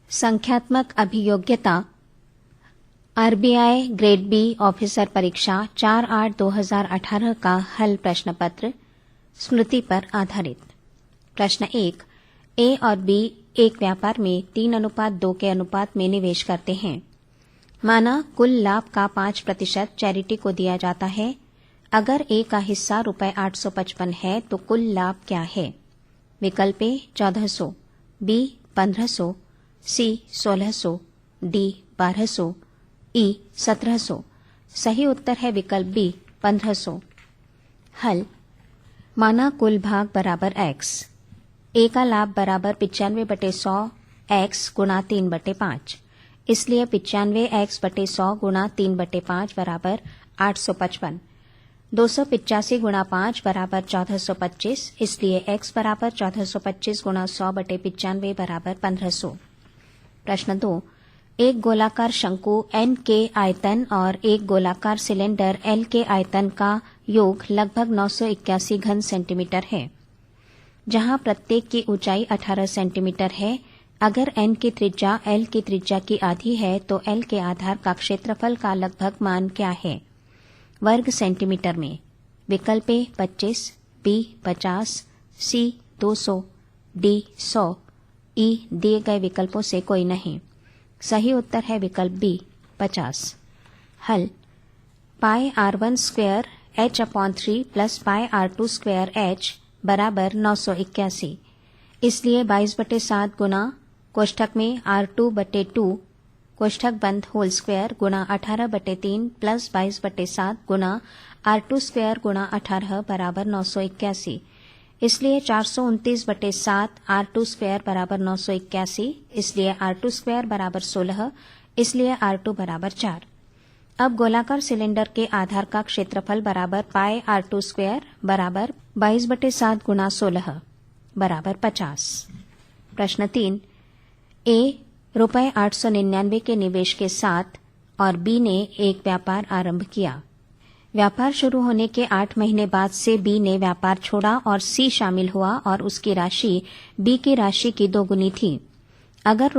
संख्यात्मक अभियोग्यता RBI grade B officer परीक्षा 4/8/2018 का हल प्रश्न पत्र स्मृति पर आधारित। प्रश्न 1। ए और बी एक व्यापार में 3:2 के अनुपात में निवेश करते हैं। माना कुल लाभ का 5% चैरिटी को दिया जाता है। अगर ए का हिस्सा ₹855 है तो कुल लाभ क्या है? विकल्प ए 1400, बी 1500, सी 1600, डी 1200, ई 1700। सही उत्तर है विकल्प बी 1500। हल। माना कुल भाग बराबर x। ए का लाभ बराबर 95/100 x गुणा 3/5। इसलिए 95x/100 गुणा 3/5 बराबर 855। 285 गुणा 5 बराबर 1425। इसलिए x बराबर 1425 गुणा 100/95 बराबर 1500। प्रश्न 2। एक गोलाकार शंकु n के आयतन और एक गोलाकार सिलेंडर L के आयतन का योग लगभग 981 घन सेंटीमीटर है, जहां प्रत्येक की ऊंचाई 18 सेंटीमीटर है। अगर n की त्रिज्या L की त्रिज्या की आधी है तो L के आधार का क्षेत्रफल का लगभग मान क्या है? वर्ग सेंटीमीटर में। विकल्प ए 25, बी 50, सी 200, डी 100, ई दिए गए विकल्पों से कोई नहीं। सही उत्तर है विकल्प बी 50। हल। पाई r1 square h/3 plus pi r2 square h बराबर 981। इसलिए 22/7 गुना कोष्ठक में r2/2 कोष्ठक बंद होल स्क्वायर गुणा 18/3 प्लस 22/7 गुणा r2 स्क्वायर गुणा 18 बराबर 981। इसलिए 429/7 r2 स्क्वायर बराबर 981। इसलिए r2 स्क्वायर बराबर 16। इसलिए r2 बराबर 4। अब गोलाकार सिलेंडर के आधार का क्षेत्रफल बराबर पाई r2 स्क्वायर बराबर 22/7 गुणा 16 बराबर 50। प्रश्न 3। ए ₹899 के निवेश के साथ और बी ने एक व्यापार आरंभ किया। व्यापार शुरू होने के 8 महीने बाद से बी ने व्यापार छोड़ा और सी शामिल हुआ और उसकी राशि बी की राशि की 2 गुनी थी। अगर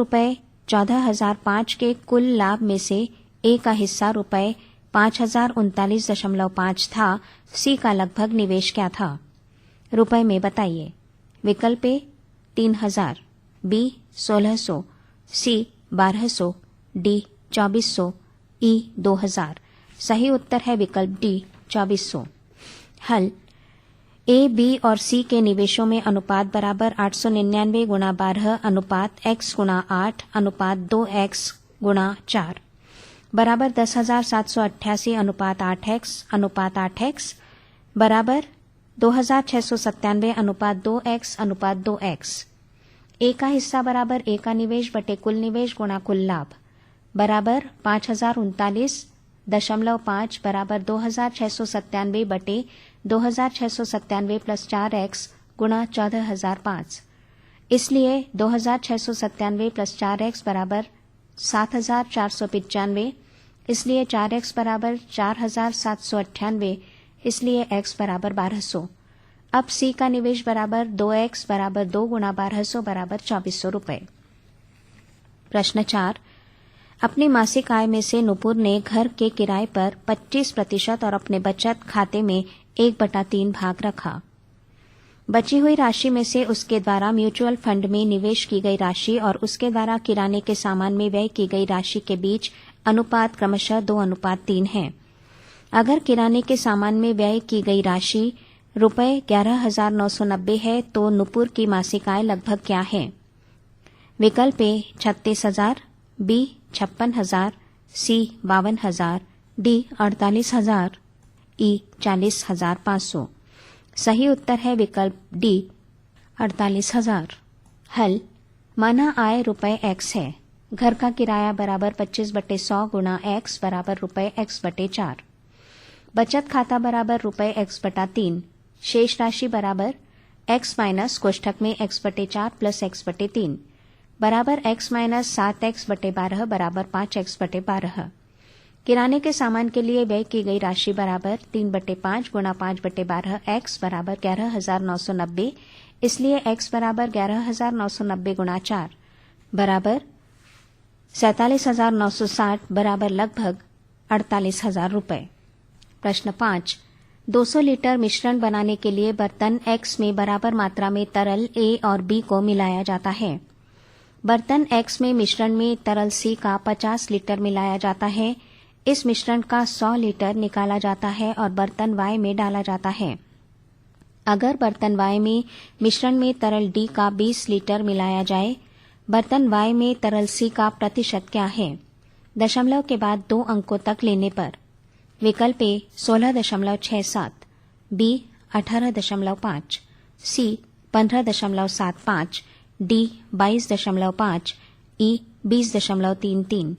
₹14,005 के कुल लाभ में से ए का हिस्सा ₹5,039.5 था, सी का लगभग निवेश क्या था? रुपए में बताइए। विकल्प ए 3000, बी 1600, सी 1200, डी 2400, ई 2000। सही उत्तर है विकल्प डी 2400। हल। ए, बी और सी के निवेशों में अनुपात बराबर 899 गुणा 12 अनुपात x गुणा 8 अनुपात 2x गुणा 4 बराबर 10,788 अनुपात 8x अनुपात 8x बराबर 2,697 अनुपात 2x अनुपात 2x। ए का हिस्सा बराबर ए का निवेश बटे कुल निवेश गुणा कुल लाभ बराबर 5039.5 बराबर 2,697 बटे 2,697 प्लस 4x गुणा 14,005। इसलिए 2,697 प्लस 4x बराबर 7,495। इसलिए 4x बराबर 4,798। इसलिए x बराबर 1200। अब सी का निवेश बराबर 2x बराबर 2 गुणा 1200 बराबर 2400 रुपए। प्रश्न 4। अपनी मासिक आय में से नुपुर ने घर के किराए पर 25% और अपने बचत खाते में 1/3 भाग रखा। बची हुई राशि में से उसके द्वारा म्यूचुअल फंड में निवेश की गई राशि और उसके द्वारा किराने के सामान में व्यय की गई राशि के बीच अनुपात क्रमशः 2:3 है। अगर किराने के सामान में व्यय की गई राशि ₹11,990 है तो नुपुर की मासिक आय लगभग क्या है? विकल्प ए 36,000, बी 56,000, सी 52,000, डी 48,000, ई 40,500। सही उत्तर है विकल्प डी 48,000। हल। माना आय ₹x है। घर का किराया बराबर 25/100 गुणा x बराबर ₹x/4। बचत खाता बराबर ₹x/3। शेष राशि बराबर x माइनस कोष्ठक में x/4 प्लस x/3 बराबर x माइनस 7x/12 बराबर 5x/12। किराने के सामान के लिए व्यय की गई राशि बराबर 3/5 गुणा 5/12 x बराबर 11,990। इसलिए x बराबर 11,990 गुणा 4 बराबर 47,960 बराबर लगभग 48,000 रुपए। प्रश्न 5, 200 लीटर मिश्रण बनाने के लिए बर्तन X में बराबर मात्रा में तरल A और B को मिलाया जाता है। बर्तन X में मिश्रण में तरल C का 50 लीटर मिलाया जाता है। इस मिश्रण का 100 लीटर निकाला जाता है और बर्तन Y में डाला जाता है। अगर बर्तन Y में मिश्रण में तरल D का 20 लीटर मिलाया जाए, बर्तन Y में तरल C का प्रतिशत क्या है? दशमलव के बाद 2 अंकों तक लेने पर। विकल्प ए 16.67, B 18.5, C 15.75, D 22.5, E 20.33।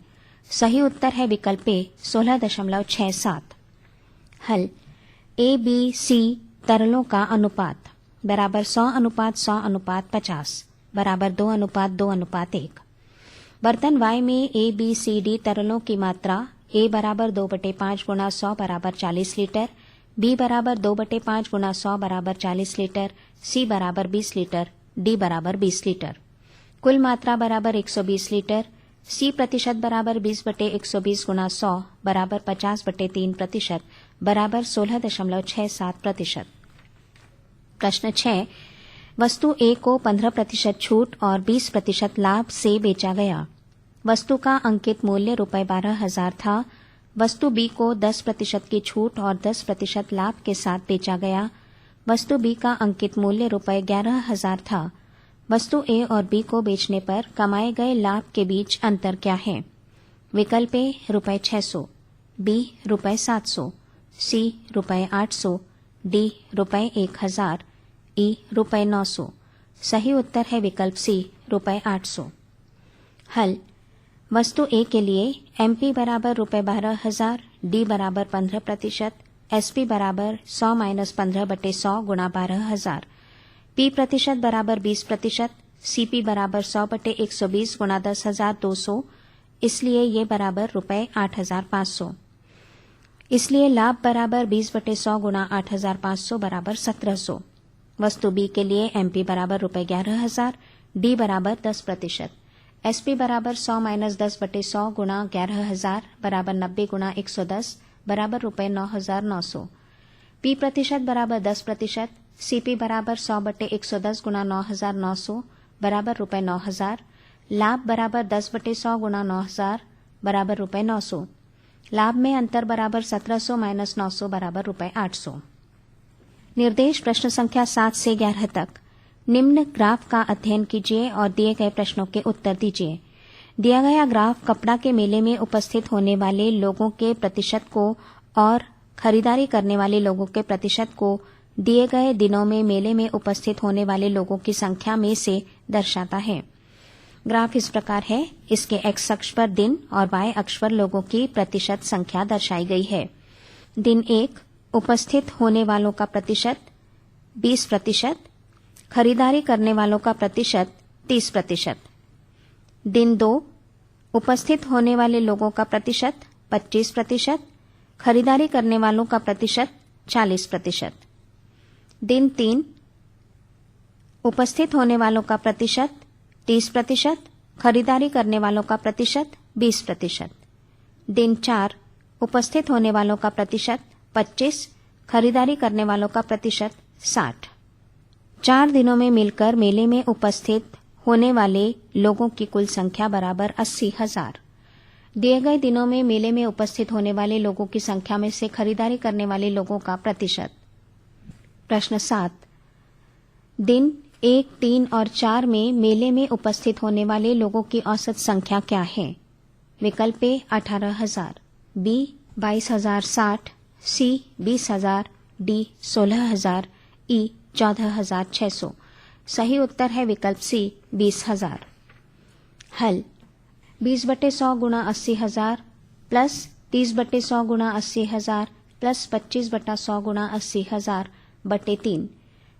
सही उत्तर है विकल्प ए 16.67। हल A, B, C तरलों का अनुपात बराबर 100:100:50 बराबर 2:2:1। बर्तन Y में A, B, C, D तरलों की मात्रा A बराबर 2/5 गुणा 100 बराबर 40 लीटर, B बराबर 2/5 गुणा 100 बराबर 40 लीटर, C बराबर 20 लीटर, D बराबर 20 लीटर। कुल मात्रा बराबर 120 लीटर। C प्रतिशत बराबर 20/120 गुणा 100 बराबर 50/3% बराबर 16.67%। प्रश्न 6, वस्तु A को 15% छूट और 20% लाभ से बेचा गया। वस्तु का अंकित मूल्य ₹12,000 था। वस्तु B को 10% की छूट और 10% लाभ के साथ बेचा गया। वस्तु B का अंकित मूल्य ₹11,000 था। वस्तु A और B को बेचने पर कमाए गए लाभ के बीच अंतर क्या है? विकल्प ए ₹600, B ₹700, C ₹800, D ₹1,000, E ₹900। सही उत्तर है विकल्प C ₹800। हल वस्तु A के लिए MP बराबर ₹12,000, D बराबर 15%, SP बराबर 100 - 15/100 गुणा 12,000, P प्रतिशत बराबर 20%, CP बराबर 100/120 गुणा 10,200, इसलिए ये बराबर ₹8,500। इसलिए लाभ बराबर 20/100 गुणा 8,500 बराबर 1,700। वस्तु B के लिए MP बराबर ₹11,000, D बराबर 10%, SP बराबर 100 - 10/100 गुणा 11,000 बराबर 90 गुणा 110 बराबर ₹9,900। P प्रतिशत बराबर 10%, CP बराबर 100/110 गुणा 9,900 बराबर ₹9,000। लाभ बराबर 10/100 गुणा 9,000 बराबर ₹900। लाभ में अंतर बराबर 1,700 - 900 बराबर ₹800। निर्देश प्रश्न संख्या 7 से 11 तक। निम्न ग्राफ का अध्ययन कीजिए और दिए गए प्रश्नों के उत्तर दीजिए। दिया गया ग्राफ कपड़ा के मेले में उपस्थित होने वाले लोगों के प्रतिशत को और खरीदारी करने वाले लोगों के प्रतिशत को दिए गए दिनों में मेले में उपस्थित होने वाले लोगों की संख्या में से दर्शाता है। ग्राफ इस प्रकार है। इसके एक्स अक्ष पर दिन और वाई अक्ष पर लोगों की प्रतिशत संख्या दर्शाई गई है। दिन 1 उपस्थित होने वालों का प्रतिशत 20%, खरीदारी करने वालों का प्रतिशत 30%। दिन 2 उपस्थित होने वाले लोगों का प्रतिशत 25%, खरीदारी करने वालों का प्रतिशत 40%। दिन 3 उपस्थित होने वालों का प्रतिशत 30%, खरीदारी करने वालों का प्रतिशत 20%। दिन 4 उपस्थित होने वालों का प्रतिशत 25, खरीदारी करने वालों का प्रतिशत 60। 4 दिनों में मिलकर मेले में उपस्थित होने वाले लोगों की कुल संख्या बराबर 80,000। दिए गए दिनों में मेले में उपस्थित होने वाले लोगों की संख्या में से खरीदारी करने वाले लोगों का प्रतिशत। प्रश्न 7, दिन 1, 3 और 4 में मेले में उपस्थित होने वाले लोगों की औसत संख्या क्या है? विकल्प ए 18,000, B 22,060, C 20,000, D 16,000, E 14,600। सही उत्तर है विकल्प C 20,000। हल 20/100 गुणा 80,000 प्लस 30/100 गुणा 80,000 प्लस 25/100 गुणा 80,000 बटे 3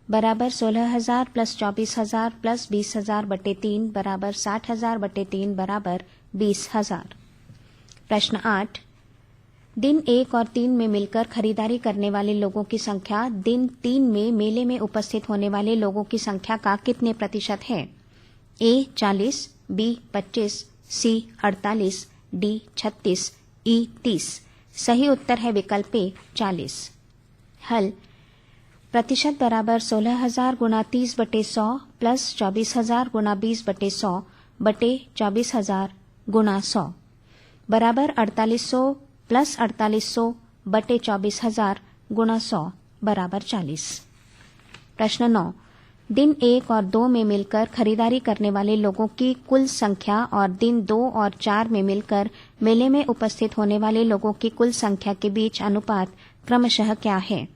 बराबर 16,000 प्लस 24,000 प्लस 20,000 बटे 3 बराबर 60,000 बटे 3 बराबर 20,000। प्रश्न 8, दिन 1 और 3 में मिलकर खरीदारी करने वाले लोगों की संख्या दिन 3 में मेले में उपस्थित होने वाले लोगों की संख्या का कितने प्रतिशत है? A 40, B 25, सी 48, डी 36, ई 30। सही उत्तर है विकल्प ए 40। हल प्रतिशत बराबर 16,000 गुना 30/100 प्लस 24,000 गुना 20/100 बटे 24,000 गुना 100 बराबर 4800 प्लस 4800 बटे 24,000 गुना 100 बराबर 40। प्रश्न 9। दिन 1 और 2 में मिलकर खरीदारी करने वाले लोगों की कुल संख्या और दिन 2 और 4 में मिलकर मेले में उपस्थित होने वाले लोगों की कुल संख्या के बीच अनुपात क्रमशः क्या है?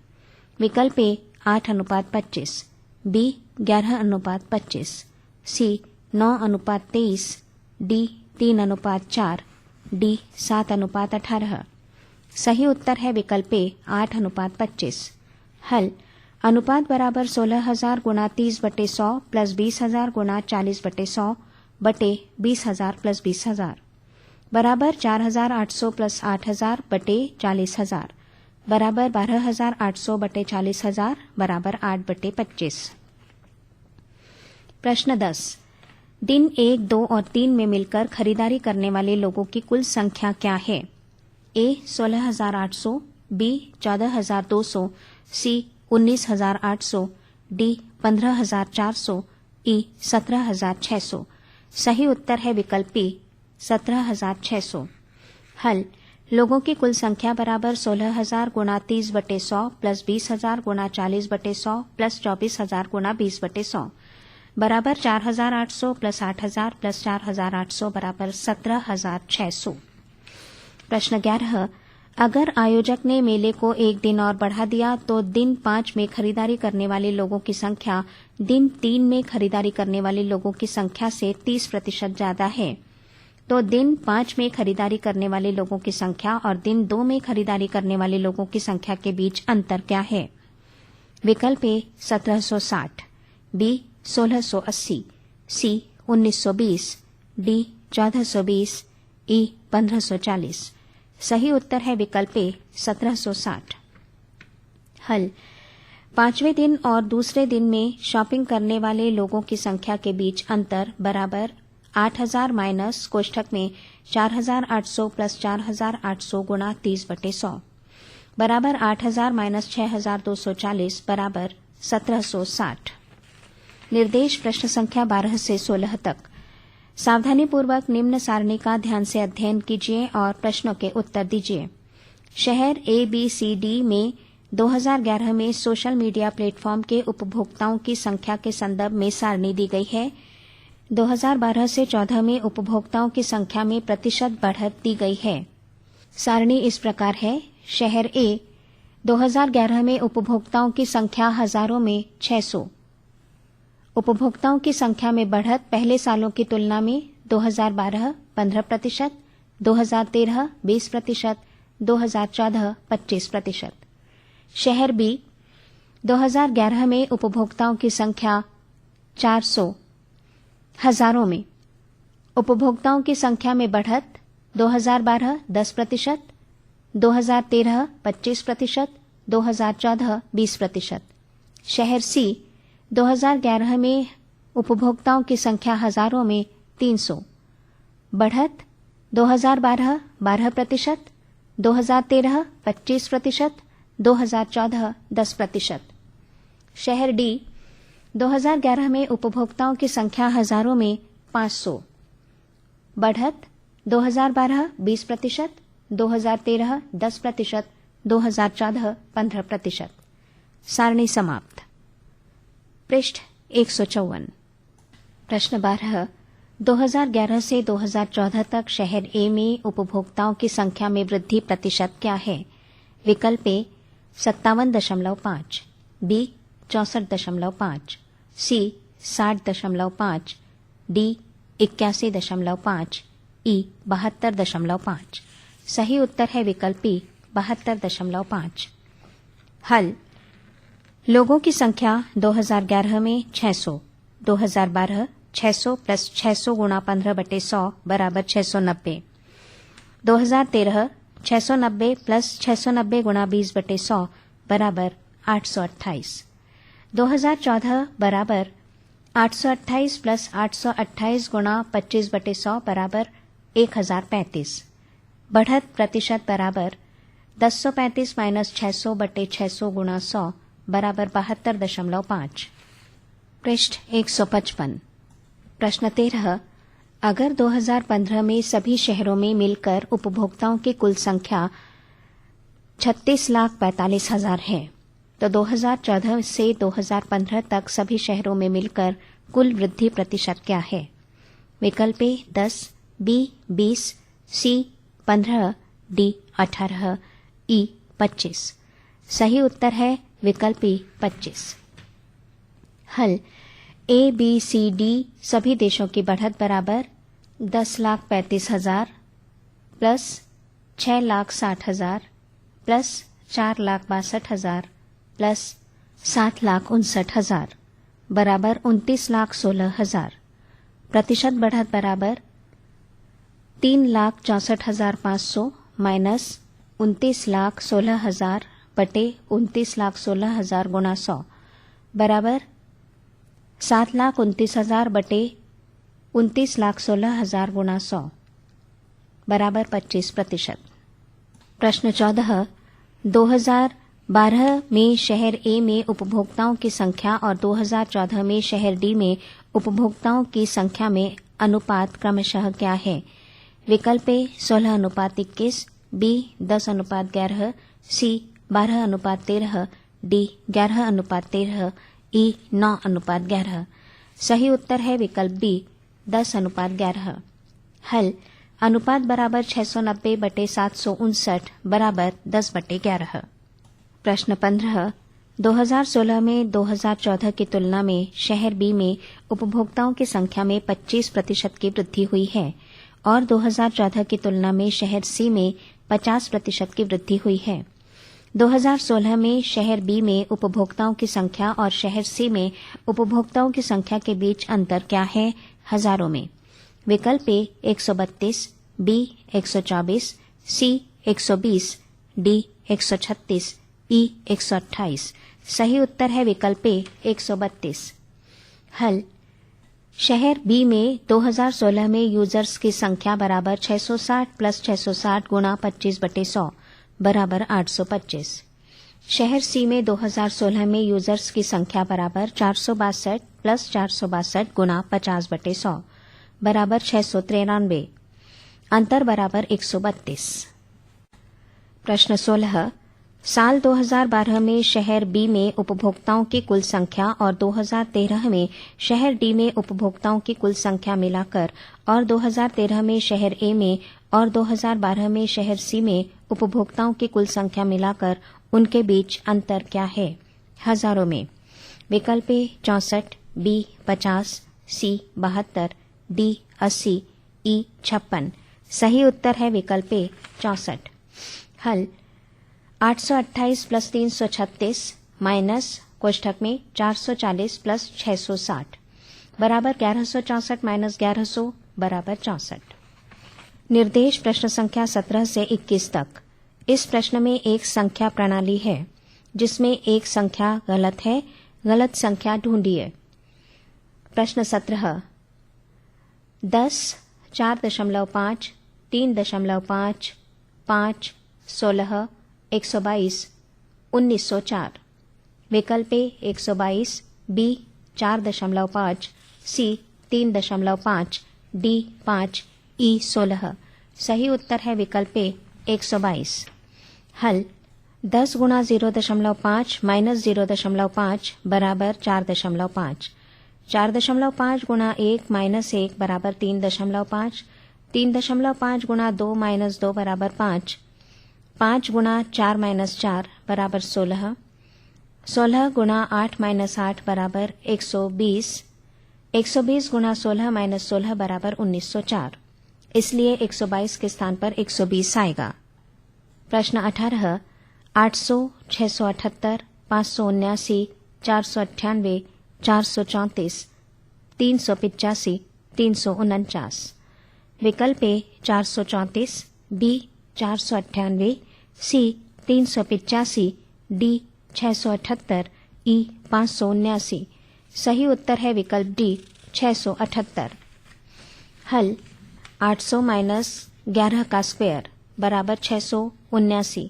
विकल्प ए 8:25, बी 11:25, सी 9:23, डी 3:4, डी 7:18। सही उत्तर है विकल्प ए 8:25। हल अनुपात बराबर 16,000 गुना 30/100 प्लस 20,000 गुना 40/100 बटे 20,000 प्लस 20,000 बराबर 4,800 प्लस 8,000 बटे 40,000 बराबर 12,800 बटे 40,000 बराबर 8/25। प्रश्न 10। दिन 1, 2 और 3 में मिलकर खरीदारी करने वाले लोगों की कुल संख्या क्या है? ए 16,800, बी 14,200, सी 19,800, डी 15,400, ई 17,600। सही उत्तर है विकल्प ए 17,600। हल लोगों की कुल संख्या बराबर 16,000 गुना 30/100 प्लस 20,000 गुना 40/100 प्लस 24,000 गुना 20/100 बराबर 4,800 प्लस 8,000 प्लस 4,800 बराबर 17,600। प्रश्न 11। अगर आयोजक ने मेले को एक दिन और बढ़ा दिया तो दिन 5 में खरीदारी करने वाले लोगों की संख्या दिन 3 में खरीदारी करने वाले लोगों की संख्या से 30% ज्यादा है, तो दिन 5 में खरीदारी करने वाले लोगों की संख्या और दिन 2 में खरीदारी करने वाले लोगों की संख्या के बीच अंतर क्या है? विकल्प ए 1760, बी 1680, सी 1920, डी 1420, ई 1540। सही उत्तर है विकल्प ए 1760। हल 5वें दिन और दूसरे दिन में शॉपिंग करने वाले लोगों की संख्या के बीच अंतर बराबर 8,000 माइनस कोष्ठक में 4,800 प्लस 4,800 गुना 30/100 बराबर 8,000 माइनस 6,240 बराबर 1760। निर्देश प्रश्न संख्या 12 से 16 तक। सावधानीपूर्वक निम्न सारणी का ध्यान से अध्ययन कीजिए और प्रश्नों के उत्तर दीजिए। शहर ABCD में 2011 में सोशल मीडिया प्लेटफॉर्म के उपभोक्ताओं की संख्या के संदर्भ में सारणी दी गई है। 2012 से 14 में उपभोक्ताओं की संख्या में प्रतिशत बढ़त दी गई है। सारणी इस प्रकार है। शहर A 2011 में उपभोक्ताओं की संख्या हजारों में 600। उपभोक्ताओं की संख्या में बढ़त पहले सालों की तुलना में 2012 15%, 2013 20%, 2014 25%। शहर B 2011 में उपभोक्ताओं की संख्या 400 हजारों में। उपभोक्ताओं की संख्या में बढ़त 2012 10%, 2013 25%, 2014 20%। शहर C 2011 में उपभोक्ताओं की संख्या हजारों में 300। बढ़त 2012 12%, 2013 25%, 2014 10%। शहर D 2011 में उपभोक्ताओं की संख्या हजारों में 500। बढ़त 2012 20%, 2013 10%, 2014 15%। सारणी समाप्त। पृष्ठ 154। प्रश्न 12। 2011 से 2014 तक शहर ए में उपभोक्ताओं की संख्या में वृद्धि प्रतिशत क्या है? विकल्प ए 57.5, बी 64.5, सी 60.5, डी 81.5, ई 72.5। सही उत्तर है विकल्प ई 72.5। हल लोगों की संख्या 2011 में 600, 2012 600 प्लस 600 गुना 15/100 बराबर 690, 2013 690 प्लस 690 गुना 20/100 बराबर 828, 2014 बराबर 828 प्लस 828 गुना 25/100 बराबर 1035। बढ़त प्रतिशत बराबर 1035 माइनस 600 बटे 600 गुणा 100 बराबर 72.5। पृष्ठ 155। प्रश्न 13। अगर 2015 में सभी शहरों में मिलकर उपभोक्ताओं की कुल संख्या 36,45,000 है तो 2014 से 2015 तक सभी शहरों में मिलकर कुल वृद्धि प्रतिशत क्या है? विकल्प ए 10, बी 20, सी 15, डी 18, ई 25। सही उत्तर है विकल्प ई 25। हल ए बी सी डी सभी देशों की बढ़त बराबर 10,35,000 प्लस 6,60,000 प्लस 4,62,000 प्लस 7,59,000 बराबर 29,16,000। प्रतिशत बढ़त बराबर 3,64,500 माइनस 29,16,000 बटे 29,16,000 गुणा 100 बराबर 7,29,000 बटे 29,16,000 गुणा 100 बराबर 25%। प्रश्न 14। 2012 में शहर ए में उपभोक्ताओं की संख्या और 2014 में शहर डी में उपभोक्ताओं की संख्या में अनुपात क्रमशः क्या है? विकल्प ए 16:21, बी 10:11, सी 12:13, डी 11:13, ई 9:11। सही उत्तर है विकल्प डी 10:11। हल अनुपात बराबर 690 बटे 759 बराबर 10/11। प्रश्न 15। 2016 में 2014 की तुलना में शहर बी में उपभोक्ताओं की संख्या में 25% की वृद्धि हुई है और 2014 की तुलना में शहर सी में 50% की वृद्धि हुई है। 2016 में शहर बी में उपभोक्ताओं की संख्या और शहर सी में उपभोक्ताओं की संख्या के बीच अंतर क्या है हजारों में? विकल्प ए 132, बी 124, सी 120, डी 136, ई 128। सही उत्तर है विकल्प ए 132। हल शहर बी में 2016 में यूजर्स की संख्या बराबर 660 प्लस 660 गुणा 25/100 बराबर 825। शहर सी में 2016 में यूजर्स की संख्या बराबर 462 प्लस 462 गुणा 50/100 बराबर 693। अंतर बराबर 132। प्रश्न 16। साल 2012 में शहर बी में उपभोक्ताओं की कुल संख्या और 2013 में शहर डी में उपभोक्ताओं की कुल संख्या मिलाकर और 2013 में शहर ए में और 2012 में शहर सी में उपभोक्ताओं की कुल संख्या मिलाकर उनके बीच अंतर क्या है हजारों में? विकल्प ए 64, बी 50, सी 72, डी 80, ई 56। सही उत्तर है विकल्प ए 64। हल 828 प्लस 336 माइनस कोष्ठक में 440 प्लस 660 बराबर 1164 माइनस 1100 बराबर 64। निर्देश प्रश्न संख्या 17 से 21 तक। इस प्रश्न में एक संख्या प्रणाली है जिसमें एक संख्या गलत है। गलत संख्या ढूंढिए। प्रश्न 17। 10, 4.5, 3.5, 5, 16, 122, 1904। विकल्प ए 122, बी 4.5, सी 3.5, डी 5, ई 16। सही उत्तर है विकल्प ए 122। हल 10 गुणा 0.5 माइनस 0.5 बराबर 4.5। 4.5 गुणा 1 माइनस 1 बराबर 3.5। 3.5 गुणा 2 माइनस 2 बराबर 5। 5 गुणा 4 माइनस 4 बराबर 16। 16 गुणा 8 माइनस 8 बराबर 120। 120 गुणा 16 माइनस 16 बराबर 1904। इसलिए 122 के स्थान पर 120 आएगा। प्रश्न 18। 800, 678, 579, 498, 434, 385, 349। विकल्प ए 434, बी 498, सी 385, डी 678, ई 579। सही उत्तर है विकल्प डी 678। हल 800 माइनस 11 का स्क्वायर बराबर 679,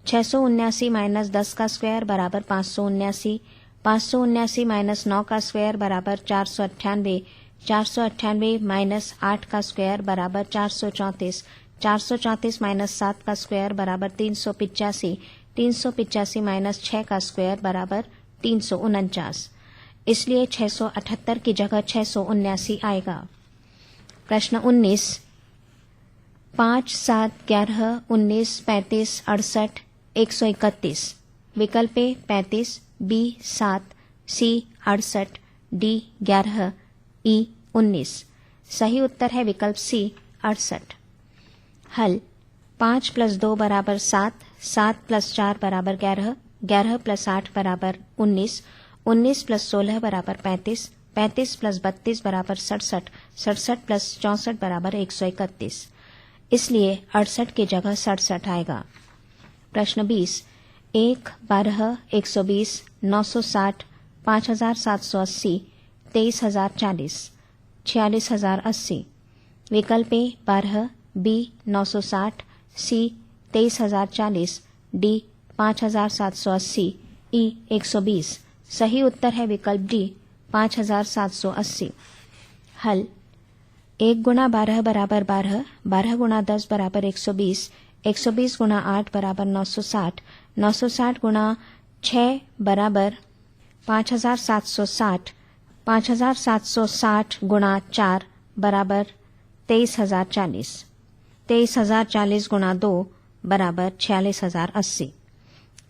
679 माइनस 10 का स्क्वायर बराबर 579, 579 माइनस 9 का स्क्वायर बराबर 498, 498 माइनस 8 का स्क्वायर बराबर 434, 434 माइनस 7 का स्क्वायर बराबर 385, 385 माइनस 6 का स्क्वायर बराबर 349। इसलिए 678 की जगह 679 आएगा। प्रश्न 19, 5, 7, 11, 19, 35, 68, 131। विकल्प ए 35, बी 7, सी 68, डी 11, ई 19। सही उत्तर है विकल्प सी 68। हल 5 + 2 = 7, 7 + 4 = 11, 11 + 8 = 19, 19 + 16 = 35, 35 + 32 = 67, 67 + 64 = 131। इसलिए 68 की जगह 67 आएगा। प्रश्न 20, 1, 12, 120, 960, 5780, 23040, 46080। विकल्प ए 12, बी 960, सी 23040, डी 5780, ई 120। सही उत्तर है विकल्प डी 5780। हल 1 × 12 = 12, 12 × 10 = 120, 120 × 8 = 960, 960 × 6 = 5760, 5760 × 4 = 23040, 23040 × 2 = 46080।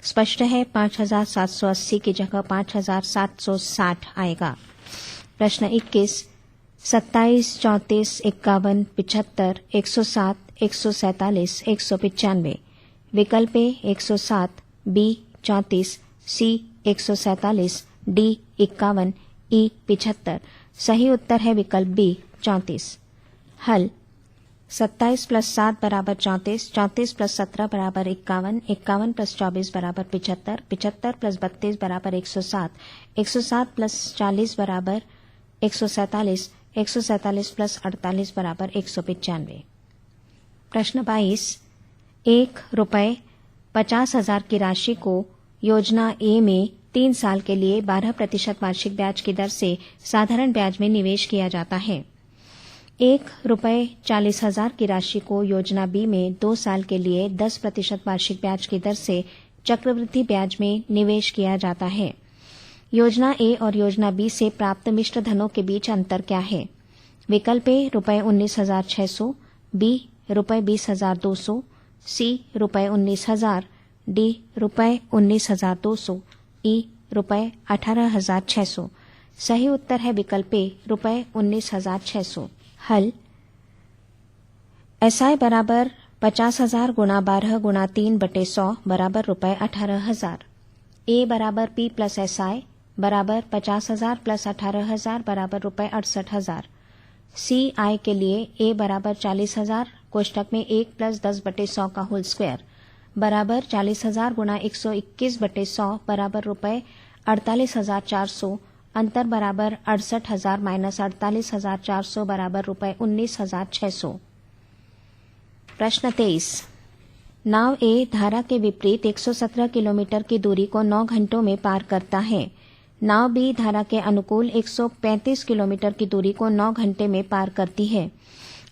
स्पष्ट है 5780 की जगह 5760 आएगा। प्रश्न 21, 27, 34, 51, 75, 107, 147, 195। विकल्प ए 107, बी 34, सी 147, डी 51, ई 75। सही उत्तर है विकल्प बी 34। हल 27 + 7 = 34, 34 + 17 = 51, 51 + 24 = 75, 75 + 32 = 107, 107 + 40 = 147, 147 + 48 = 195। प्रश्न 22, 1 रुपये 50,000 की राशि को योजना ए में 3 साल के लिए 12% वार्षिक ब्याज की दर से साधारण ब्याज में निवेश किया जाता है। 1 रुपये 40,000 की राशि को योजना बी में 2 साल के लिए 10% वार्षिक ब्याज की दर से चक्रवृद्धि ब्याज में निवेश किया जाता है। योजना ए और योजना बी से प्राप्त मिश्र धनों के बीच अंतर क्या है? विकल्प ए ₹19,600, बी ₹20,200, सी ₹19,000, डी ₹19,200, ई ₹18,600। सही उत्तर है विकल्प ए ₹19,600। हल एसआई बराबर 50,000 × 12 × 3/100 बराबर ₹18,000। ए बराबर पी + एसआई बराबर 50,000 + 18,000 बराबर ₹68,000। सी आई के लिए ए बराबर 40,000 कोष्टक में 1 + 10/100 का होल स्क्वायर बराबर 40,000 × 121/100 बराबर ₹48,400। अंतर बराबर 68,000 - 48,400 बराबर ₹19,600। प्रश्न 23, नाव ए धारा के विपरीत 117 किलोमीटर की दूरी को 9 घंटों में पार करता है। नाव बी धारा के अनुकूल 135 किलोमीटर की दूरी को 9 घंटे में पार करती है।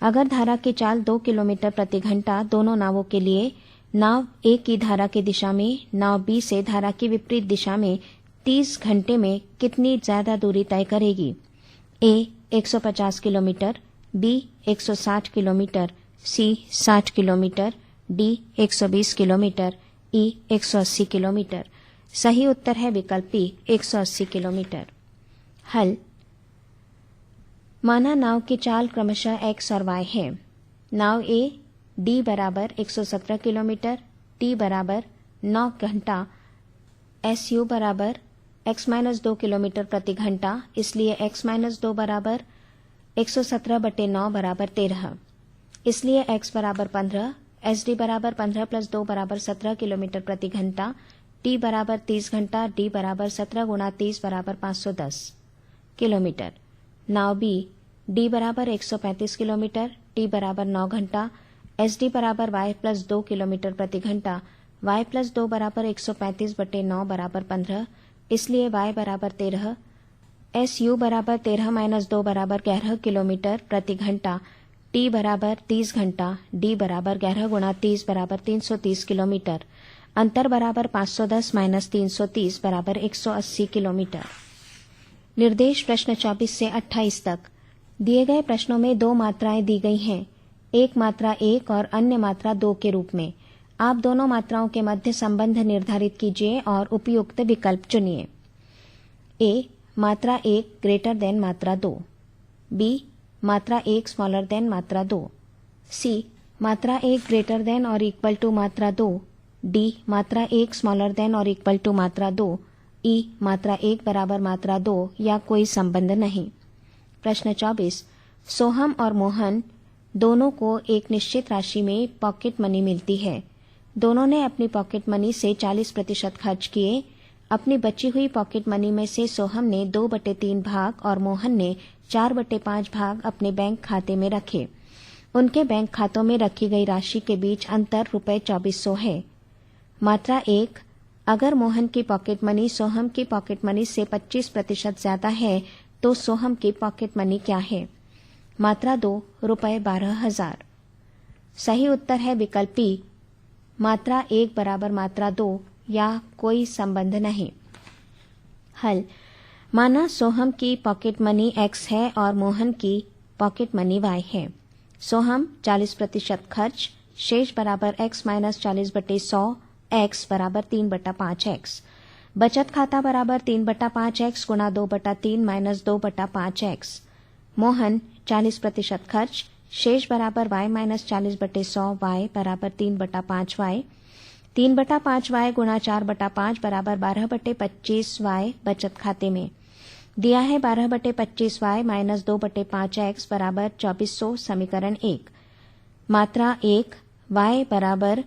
अगर धारा की चाल 2 किलोमीटर प्रति घंटा दोनों नावों के लिए, नाव ए की धारा की दिशा में नाव बी से धारा की विपरीत दिशा में 30 घंटे में कितनी ज्यादा दूरी तय करेगी? ए 150 किलोमीटर, बी 160 किलोमीटर, सी 60 किलोमीटर, डी 120 किलोमीटर, ई 180 किलोमीटर। सही उत्तर है विकल्प बी 180 किलोमीटर। हल माना नाव की चाल क्रमशः x और y है। नाव ए डी बराबर 117 किलोमीटर, टी बराबर 9 घंटा, एस यू बराबर x-2 किलोमीटर प्रति घंटा, इसलिए x-2 बराबर 117/9 बराबर 13। इसलिए x बराबर 15, एस डी बराबर 15 + 2 बराबर 17 किलोमीटर प्रति घंटा, टी बराबर 30 घंटा, डी बराबर 17 × 30 बराबर 510 किलोमीटर। नाव बी डी बराबर 135 किलोमीटर, t बराबर 9 घंटा, SD बराबर y प्लस 2 किलोमीटर प्रति घंटा, y प्लस 2 बराबर 135/9 बराबर 15, इसलिए y बराबर 13, SU बराबर 13 माइनस 2 बराबर 11 किलोमीटर प्रति घंटा, t बराबर 30 घंटा, d बराबर 11 गुणा 30 बराबर 330 किलोमीटर, अंतर बराबर 510 माइनस 330 बराबर 180 किलोमीटर। निर्देश प्रश्न 24 से 28 तक। दिए गए प्रश्नों में दो मात्राएं दी गई हैं, एक मात्रा 1 और अन्य मात्रा 2 के रूप में। आप दोनों मात्राओं के मध्य संबंध निर्धारित कीजिए और उपयुक्त विकल्प चुनिए। ए, मात्रा 1 ग्रेटर देन मात्रा 2। बी, मात्रा 1 स्मॉलर देन मात्रा 2। सी, मात्रा 1 ग्रेटर देन और इक्वल टू मात्रा 2। डी, मात्रा 1 स्मॉलर देन और इक्वल टू मात्रा 2। ई, मात्रा 1 बराबर मात्रा 2 या कोई संबंध नहीं। प्रश्न 24। सोहम और मोहन दोनों को एक निश्चित राशि में पॉकेट मनी मिलती है। दोनों ने अपनी पॉकेट मनी से 40% खर्च किए। अपनी बची हुई पॉकेट मनी में से सोहम ने 2/3 भाग और मोहन ने 4/5 भाग अपने बैंक खाते में रखे। उनके बैंक खातों में रखी गई राशि के बीच अंतर ₹2400 है। मात्रा 1, अगर मोहन की पॉकेट मनी सोहम की पॉकेट मनी से 25% ज्यादा है तो सोहम की पॉकेट मनी क्या है? मात्रा 2, ₹12,000। सही उत्तर है विकल्प बी, मात्रा 1 बराबर मात्रा 2 या कोई संबंध नहीं। हल, माना सोहम की पॉकेट मनी x है और मोहन की पॉकेट मनी y है। सोहम 40% खर्च, शेष बराबर x माइनस 40/100, x बराबर 3/5x। बचत खाता बराबर 3/5x गुणा 2/3 माइनस 2/5x। मोहन 40% खर्च, शेष बराबर y माइनस 40/100, y बराबर 3/5y। 3/5y गुणा 4/5 बराबर 12/25y बचत खाते में। दिया है 12/25y माइनस 2/5x बराबर 2400 समीकरण 1। मात्रा 1, y बराबर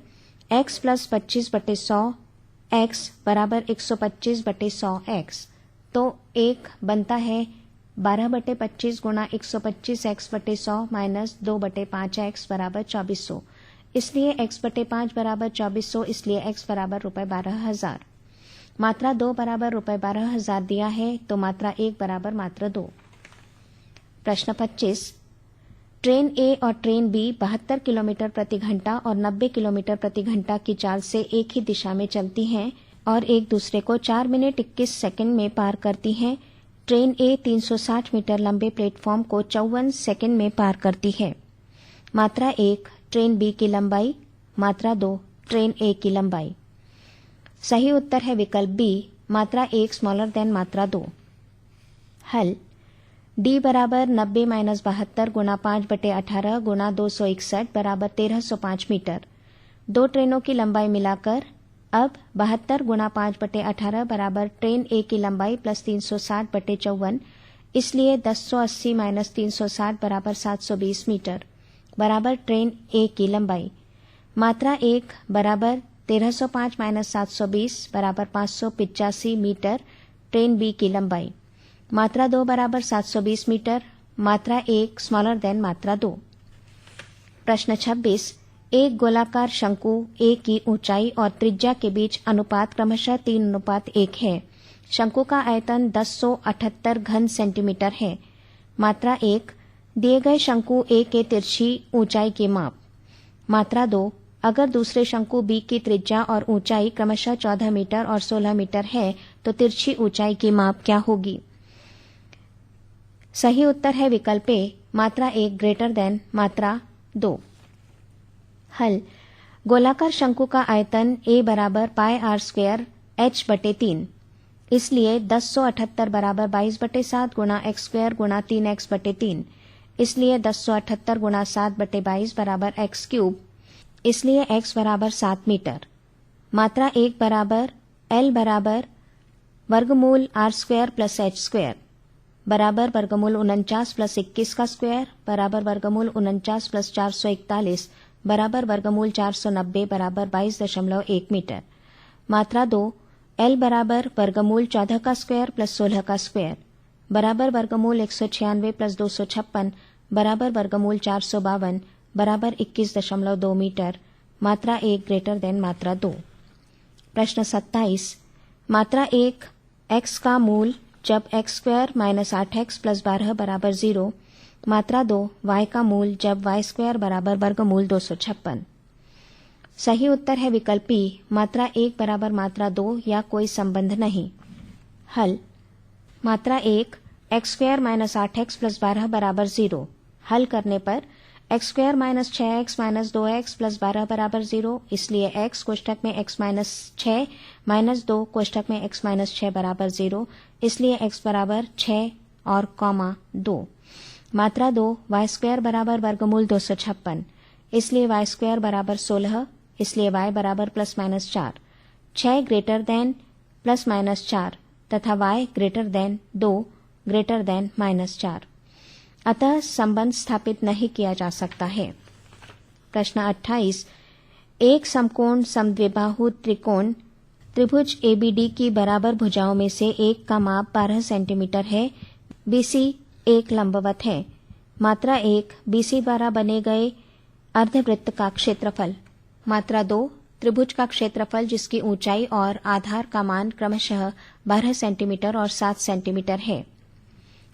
x प्लस 25/100, x बराबर 125/100x। तो 1 बनता है 12/25 गुणा 125x/100 माइनस 2/5x बराबर 2400, इसलिए x/5 बराबर 2400, इसलिए x बराबर ₹12,000। मात्रा 2 बराबर ₹12,000 दिया है तो मात्रा 1 बराबर मात्रा 2। प्रश्न 25। ट्रेन ए और ट्रेन बी 72 किलोमीटर प्रति घंटा और 90 किलोमीटर प्रति घंटा की चाल से एक ही दिशा में चलती हैं और एक दूसरे को 4 मिनट 21 सेकंड में पार करती हैं। ट्रेन ए 360 मीटर लंबे प्लेटफॉर्म को 54 सेकंड में पार करती है। मात्रा 1, ट्रेन बी की लंबाई। मात्रा 2, ट्रेन ए की लंबाई। सही उत्तर है विकल्प बी, मात्रा 1 स्मॉलर देन मात्रा 2। हल, डी बराबर 90 माइनस 72 गुणा 5/18 गुणा 261 बराबर 1305 मीटर। दो ट्रेनों की लंबाई मिलाकर अब 72 गुणा 5/18 बराबर ट्रेन ए की लंबाई प्लस 360/54, इसलिए 1080 माइनस 360 बराबर 720 मीटर बराबर ट्रेन ए की लंबाई। मात्रा 1 बराबर 1305 माइनस 720 बराबर 585 मीटर ट्रेन बी की लंबाई। मात्रा 2 बराबर 720 मीटर। मात्रा 1 स्मॉलर देन मात्रा 2। प्रश्न 26। एक गोलाकार शंकु ए की ऊंचाई और त्रिज्या के बीच अनुपात क्रमशः 3:1 है। शंकु का आयतन 1078 घन सेंटीमीटर है। मात्रा 1, दिए गए शंकु ए के तिरछी ऊंचाई के माप। मात्रा 2, अगर दूसरे शंकु बी की त्रिज्या और ऊंचाई क्रमशः 14 मीटर और 16 मीटर है तो तिरछी ऊंचाई की माप क्या होगी? सही उत्तर है विकल्प ए, मात्रा 1 ग्रेटर देन मात्रा 2। हल, गोलाकार शंकु का आयतन a बराबर πr² h/3, इसलिए 1078 बराबर 22/7 गुणा x² गुणा 3x/3, इसलिए 1078 गुणा 7/22 बराबर x³, इसलिए x बराबर 7 मीटर। मात्रा 1 बराबर l बराबर वर्गमूल r² प्लस h² बराबर वर्गमूल 49 प्लस 21 का स्क्वायर बराबर वर्गमूल 49 प्लस 441 बराबर वर्गमूल 490 बराबर 22.1 मीटर। मात्रा 2, l बराबर वर्गमूल 14 का स्क्वायर प्लस 16 का स्क्वायर बराबर वर्गमूल 196 प्लस 256 बराबर वर्गमूल 452 बराबर 21.2 मीटर, मात्रा 1 ग्रेटर देन मात्रा 2। प्रश्न 27, मात्रा 1 x का मूल जब x² माइनस 8x प्लस 12 बराबर 0, मात्रा 2 y का मूल जब y² बराबर वर्गमूल 256। सही उत्तर है विकल्प बी, मात्रा 1 बराबर मात्रा 2 या कोई संबंध नहीं। हल, मात्रा 1 x² माइनस 8x प्लस 12 बराबर 0, हल करने पर x² minus 6x minus 2x plus 12 बराबर 0, इसलिए x कोष्ठक में x माइनस 6 माइनस 2 कोष्ठक में x माइनस 6 बराबर 0, इसलिए x बराबर 6 और कॉमा 2। मात्रा 2 y² बराबर वर्गमूल 256, इसलिए y² बराबर 16, इसलिए y बराबर plus minus 4। 6 greater than plus minus 4 तथा y greater than 2 greater than minus 4, अतः संबंध स्थापित नहीं किया जा सकता है। प्रश्न 28, एक समकोण समद्विबाहु त्रिकोण त्रिभुज ABD की बराबर भुजाओं में से एक का माप 12 सेंटीमीटर है, BC एक लंबवत है। मात्रा 1 BC द्वारा बने गए अर्धवृत्त का क्षेत्रफल। मात्रा 2 त्रिभुज का क्षेत्रफल जिसकी ऊंचाई और आधार का मान क्रमशः 12 सेंटीमीटर और 7 सेंटीमीटर है।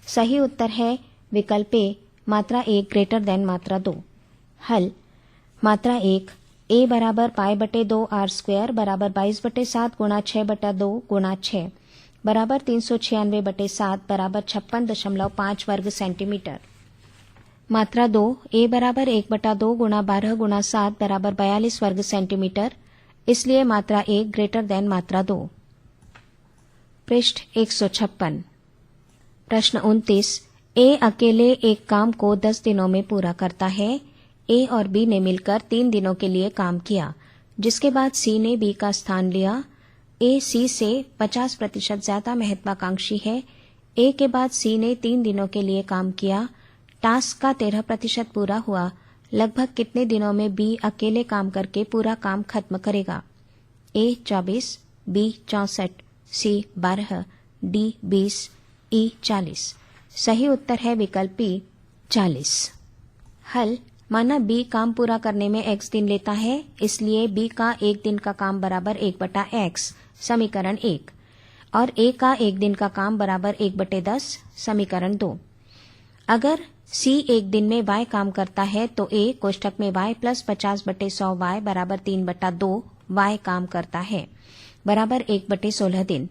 सही उत्तर है विकल्प ए, मात्रा 1 ग्रेटर देन मात्रा 2। हल, मात्रा 1 a बराबर पाई बटे 2 r² बराबर 22/7 गुणा 6/2 गुणा 6 बराबर 396 बटे 7 बराबर 56.5 वर्ग सेंटीमीटर। मात्रा 2 a बराबर 1/2 गुणा 12 गुणा 7 बराबर 42 वर्ग सेंटीमीटर, इसलिए मात्रा 1 ग्रेटर देन मात्रा 2। पृष्ठ 156। प्रश्न 29, ए अकेले एक काम को 10 दिनों में पूरा करता है। ए और बी ने मिलकर 3 दिनों के लिए काम किया, जिसके बाद सी ने बी का स्थान लिया। ए सी से 50% ज्यादा महत्वाकांक्षी है। ए के बाद सी ने 3 दिनों के लिए काम किया, टास्क का 13% पूरा हुआ। लगभग कितने दिनों में बी अकेले काम करके पूरा काम खत्म करेगा? ए 24, बी 64, सी 12, डी 20, ई 40। सही उत्तर है विकल्प बी 40। हल, माना बी काम पूरा करने में x दिन लेता है, इसलिए बी का 1 दिन का काम बराबर 1/x, समीकरण 1, और ए का 1 दिन का काम बराबर 1/10, समीकरण 2। अगर सी 1 दिन में y काम करता है तो ए कोष्ठक में y प्लस 50/100y बराबर 3/2 y काम करता है, बराबर 1/16 दिन।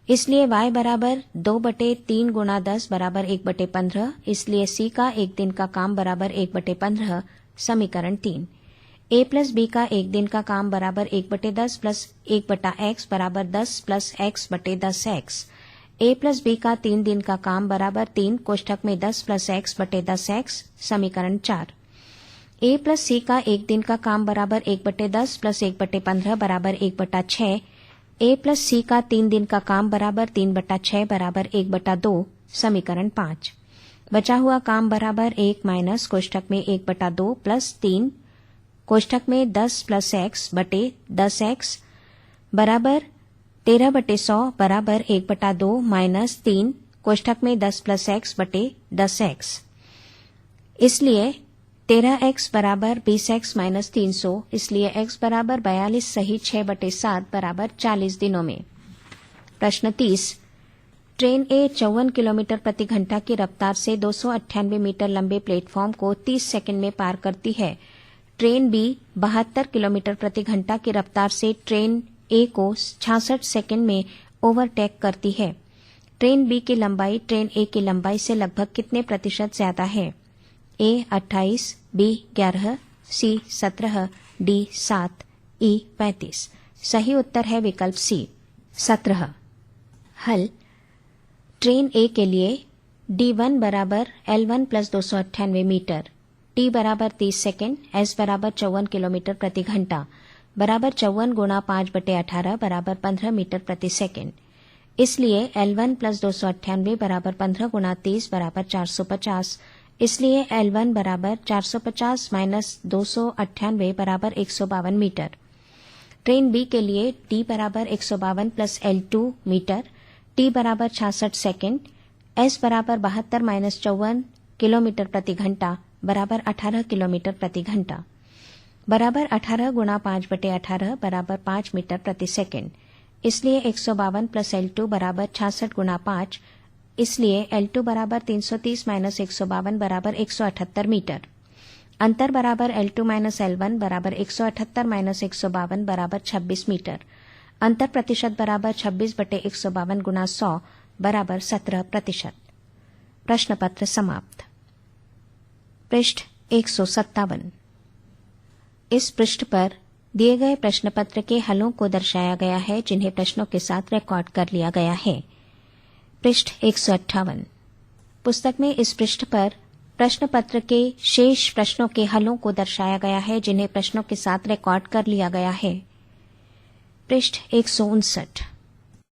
इसलिए y बराबर 2/3 गुणा 10 बराबर 1/15, इसलिए सी का 1 दिन का काम बराबर 1/15, समीकरण 3। ए प्लस बी का 1 दिन का काम बराबर 1/10 प्लस 1/x बराबर 10 प्लस x/10x। ए प्लस बी का 3 दिन का काम बराबर 3 कोष्ठक में 10 प्लस x/10x, समीकरण 4। ए प्लस सी का 1 दिन का काम बराबर 1/10 प्लस 1/15 बराबर 1/6। ए प्लस सी का 3 दिन का काम बराबर 3/6 बराबर 1/2, समीकरण 5। बचा हुआ काम बराबर 1 माइनस कोष्ठक में 1/2 प्लस 3 कोष्ठक में 10 प्लस x बटे 10x बराबर 13/100 बराबर 1/2 माइनस 3 कोष्ठक में 10 प्लस x बटे 10x। इसलिए 13x बराबर 20x माइनस 300, इसलिए x बराबर 42 सही 6/7 बराबर 40 दिनों में। प्रश्न 30, ट्रेन ए 54 किलोमीटर प्रति घंटा की रफ्तार से 298 मीटर लंबे प्लेटफॉर्म को 30 सेकंड में पार करती है। ट्रेन बी 72 किलोमीटर प्रति घंटा की रफ्तार से ट्रेन ए को 66 सेकंड में ओवरटेक करती है। ट्रेन बी की लंबाई ट्रेन ए की लंबाई से लगभग कितने प्रतिशत ज्यादा है? ए 28, बी 11, सी 17, डी 7, ई 35। सही उत्तर है विकल्प सी 17। हल, ट्रेन ए के लिए D1 बराबर L1 प्लस 298 मीटर, T बराबर 30 सेकेंड, S बराबर 54 किलोमीटर प्रति घंटा बराबर 54 गुणा 5/18 बराबर 15 मीटर प्रति सेकेंड। इसलिए L1 प्लस 298 बराबर 15 गुणा 30 बराबर 450, इसलिए L1 बराबर 450 माइनस 298 बराबर 152 मीटर। ट्रेन बी के लिए T बराबर 152 प्लस L2 मीटर, T बराबर 66 सेकेंड, S बराबर 72 माइनस 54 किलोमीटर प्रति घंटा बराबर 18 किलोमीटर प्रति घंटा बराबर 18 गुणा 5/18 बराबर 5 मीटर प्रति सेकंड। इसलिए 152 प्लस L2 बराबर 66 गुणा 5, इसलिए L2 बराबर 330 माइनस 152 बराबर 178 मीटर। अंतर बराबर L2 माइनस L1 बराबर 178 माइनस 152 बराबर 26 मीटर। अंतर प्रतिशत बराबर 26/152 गुणा 100 बराबर 17%। प्रश्न पत्र समाप्त। पृष्ठ 157। इस पृष्ठ पर दिए गए प्रश्न पत्र के हलों को दर्शाया गया है जिन्हें प्रश्नों के साथ रिकॉर्ड कर लिया गया है। पृष्ठ 158। पुस्तक में इस पृष्ठ पर प्रश्न पत्र के शेष प्रश्नों के हलों को दर्शाया गया है जिन्हें प्रश्नों के साथ रिकॉर्ड कर लिया गया है। पृष्ठ 159।